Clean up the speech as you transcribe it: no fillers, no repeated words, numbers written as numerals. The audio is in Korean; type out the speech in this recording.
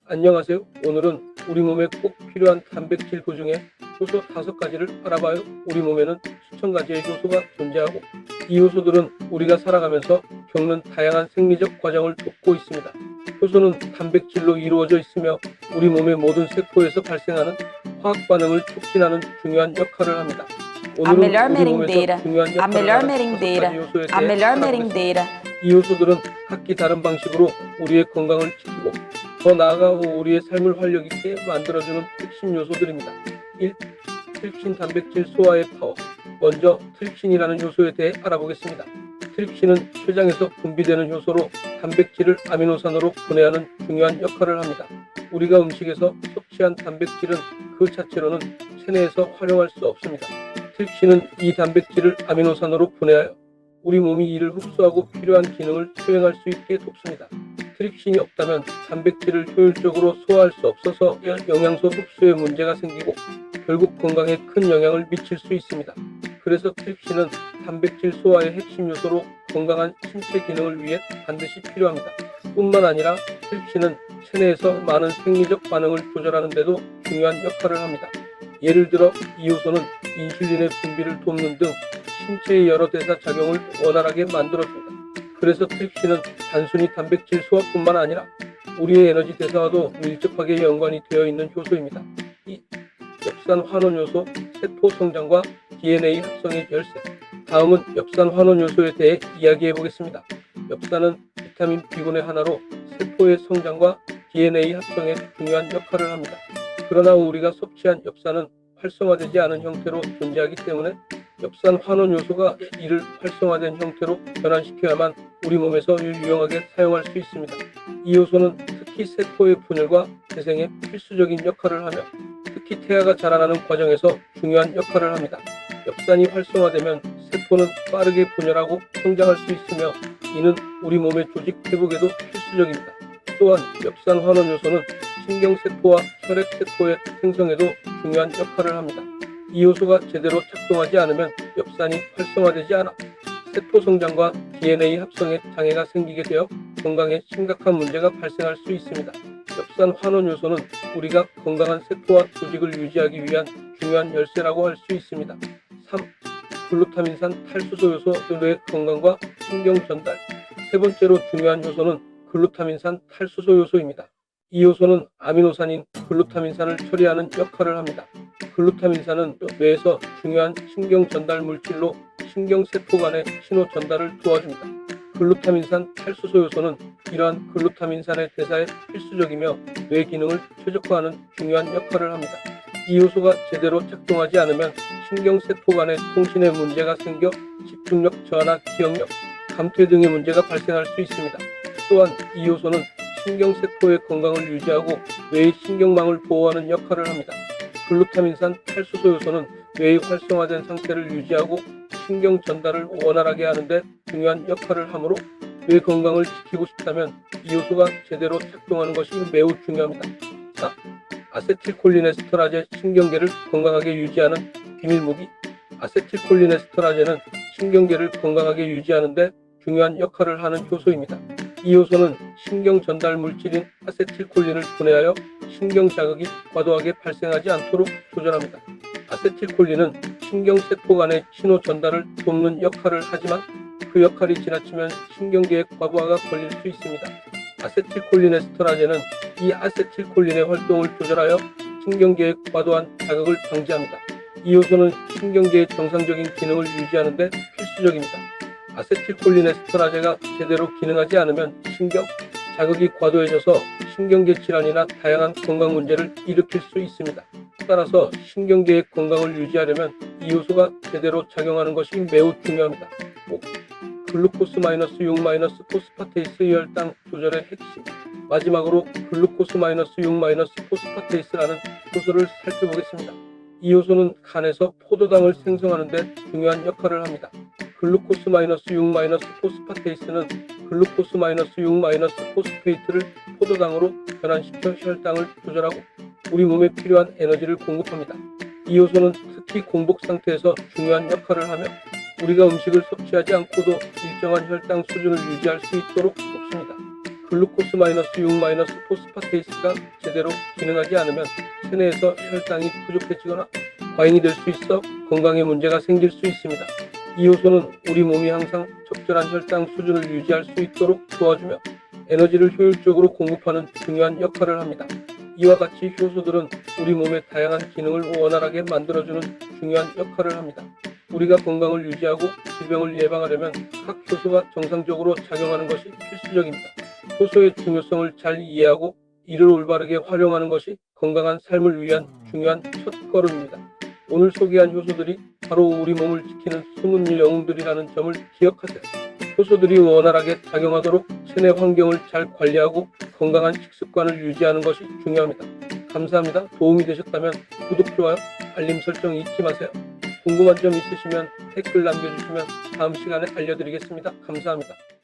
안녕하세요. 오늘은 우리 몸에 꼭 필요한 단백질 그 중에 효소 5가지를 알아봐요. 우리 몸에는 수천 가지의 효소가 존재하고 이 효소들은 우리가 살아가면서 겪는 다양한 생리적 과정을 돕고 있습니다. 효소는 단백질로 이루어져 있으며 우리 몸의 모든 세포에서 발생하는 화학 반응을 촉진하는 중요한 역할을 합니다. A melhor 우리 몸에서 merendeira, 중요한 a 역할을 melhor 하는 merendeira, 5가지 요소에 a 대해 melhor 알아보겠습니다. merendeira. 이 요소들은 각기 다른 방식으로 우리의 건강을 지키고 더 나아가 우리의 삶을 활력 있게 만들어주는 핵심 요소들입니다. 1. 트립신 단백질 소화의 파워. 먼저 트립신이라는 요소에 대해 알아보겠습니다. 트립신은 췌장에서 분비되는 효소로 단백질을 아미노산으로 분해하는 중요한 역할을 합니다. 우리가 음식에서 섭취한 단백질은 그 자체로는 체내에서 활용할 수 없습니다. 트립신은 이 단백질을 아미노산으로 분해하여 우리 몸이 이를 흡수하고 필요한 기능을 수행할 수 있게 돕습니다. 트립신이 없다면 단백질을 효율적으로 소화할 수 없어서 영양소 흡수에 문제가 생기고 결국 건강에 큰 영향을 미칠 수 있습니다. 그래서 트립신은 단백질 소화의 핵심 요소로 건강한 신체 기능을 위해 반드시 필요합니다. 뿐만 아니라 트립신은 체내에서 많은 생리적 반응을 조절하는 데도 중요한 역할을 합니다. 예를 들어 이 요소는 인슐린의 분비를 돕는 등 신체의 여러 대사 작용을 원활하게 만들어줍니다. 그래서 트립신은 단순히 단백질 소화뿐만 아니라 우리의 에너지 대사와도 밀접하게 연관이 되어 있는 효소입니다. 2. 엽산 환원 요소, 세포 성장과 DNA 합성의 열쇠. 다음은 엽산 환원 요소에 대해 이야기해 보겠습니다. 엽산은 비타민 B군의 하나로 세포의 성장과 DNA 합성에 중요한 역할을 합니다. 그러나 우리가 섭취한 엽산은 활성화되지 않은 형태로 존재하기 때문에 엽산 환원 요소가 이를 활성화된 형태로 변환시켜야만 우리 몸에서 유용하게 사용할 수 있습니다. 이 요소는 특히 세포의 분열과 재생에 필수적인 역할을 하며 특히 태아가 자라나는 과정에서 중요한 역할을 합니다. 엽산이 활성화되면 세포는 빠르게 분열하고 성장할 수 있으며 이는 우리 몸의 조직 회복에도 필수적입니다. 또한 엽산 환원 요소는 신경세포와 혈액세포의 생성에도 중요한 역할을 합니다. 이 요소가 제대로 작동하지 않으면 엽산이 활성화되지 않아 세포 성장과 DNA 합성에 장애가 생기게 되어 건강에 심각한 문제가 발생할 수 있습니다. 엽산 환원 요소는 우리가 건강한 세포와 조직을 유지하기 위한 중요한 열쇠라고 할 수 있습니다. 3. 글루타민산 탈수소 요소 뇌의 건강과 신경 전달. 세 번째로 중요한 요소는 글루타민산 탈수소 요소입니다. 이 요소는 아미노산인 글루타민산을 처리하는 역할을 합니다. 글루타민산은 뇌에서 중요한 신경 전달 물질로 신경세포 간의 신호 전달을 도와줍니다. 글루타민산 탈수소 요소는 이러한 글루타민산의 대사에 필수적이며 뇌 기능을 최적화하는 중요한 역할을 합니다. 이 요소가 제대로 작동하지 않으면 신경세포 간의 통신에 문제가 생겨 집중력 저하나 기억력, 감퇴 등의 문제가 발생할 수 있습니다. 또한 이 요소는 신경세포의 건강을 유지하고 뇌의 신경망을 보호하는 역할을 합니다. 글루타민산 탈수소 요소는 뇌의 활성화된 상태를 유지하고 신경 전달을 원활하게 하는 데 중요한 역할을 하므로 뇌 건강을 지키고 싶다면 이 요소가 제대로 작동하는 것이 매우 중요합니다. 4. 아세틸콜린에스터라제 신경계를 건강하게 유지하는 비밀무기. 아세틸콜린에스터라제는 신경계를 건강하게 유지하는 데 중요한 역할을 하는 효소입니다. 이 요소는 신경 전달 물질인 아세틸콜린을 분해하여 신경 자극이 과도하게 발생하지 않도록 조절합니다. 아세틸콜린은 신경세포 간의 신호 전달을 돕는 역할을 하지만 그 역할이 지나치면 신경계의 과부하가 걸릴 수 있습니다. 아세틸콜린에스터라제는 이 아세틸콜린의 활동을 조절하여 신경계의 과도한 자극을 방지합니다. 이 요소는 신경계의 정상적인 기능을 유지하는 데 필수적입니다. 아세틸콜린에스터라제가 제대로 기능하지 않으면 신경 자극이 과도해져서 신경계 질환이나 다양한 건강 문제를 일으킬 수 있습니다. 따라서 신경계의 건강을 유지하려면 이 요소가 제대로 작용하는 것이 매우 중요합니다. 5. 글루코스-6- 혈당 조절의 핵심. 마지막으로 글루코스-6- 포스파테이스라는 효소를 살펴보겠습니다. 이 효소는 간에서 포도당을 생성하는 데 중요한 역할을 합니다. 글루코스-6- 포스파테이스는 글루코스-6- 포스페이트를 포도당으로 변환시켜 혈당을 조절하고 우리 몸에 필요한 에너지를 공급합니다. 이 요소는 특히 공복 상태에서 중요한 역할을 하며 우리가 음식을 섭취하지 않고도 일정한 혈당 수준을 유지할 수 있도록 돕습니다. 글루코스-6- 포스파테이스가 제대로 기능하지 않으면 체내에서 혈당이 부족해지거나 과잉이 될 수 있어 건강에 문제가 생길 수 있습니다. 이 효소는 우리 몸이 항상 적절한 혈당 수준을 유지할 수 있도록 도와주며 에너지를 효율적으로 공급하는 중요한 역할을 합니다. 이와 같이 효소들은 우리 몸의 다양한 기능을 원활하게 만들어주는 중요한 역할을 합니다. 우리가 건강을 유지하고 질병을 예방하려면 각 효소가 정상적으로 작용하는 것이 필수적입니다. 효소의 중요성을 잘 이해하고 이를 올바르게 활용하는 것이 건강한 삶을 위한 중요한 첫걸음입니다. 오늘 소개한 효소들이 바로 우리 몸을 지키는 숨은 영웅들이라는 점을 기억하세요. 효소들이 원활하게 작용하도록 체내 환경을 잘 관리하고 건강한 식습관을 유지하는 것이 중요합니다. 감사합니다. 도움이 되셨다면 구독, 좋아요, 알림 설정 잊지 마세요. 궁금한 점 있으시면 댓글 남겨주시면 다음 시간에 알려드리겠습니다. 감사합니다.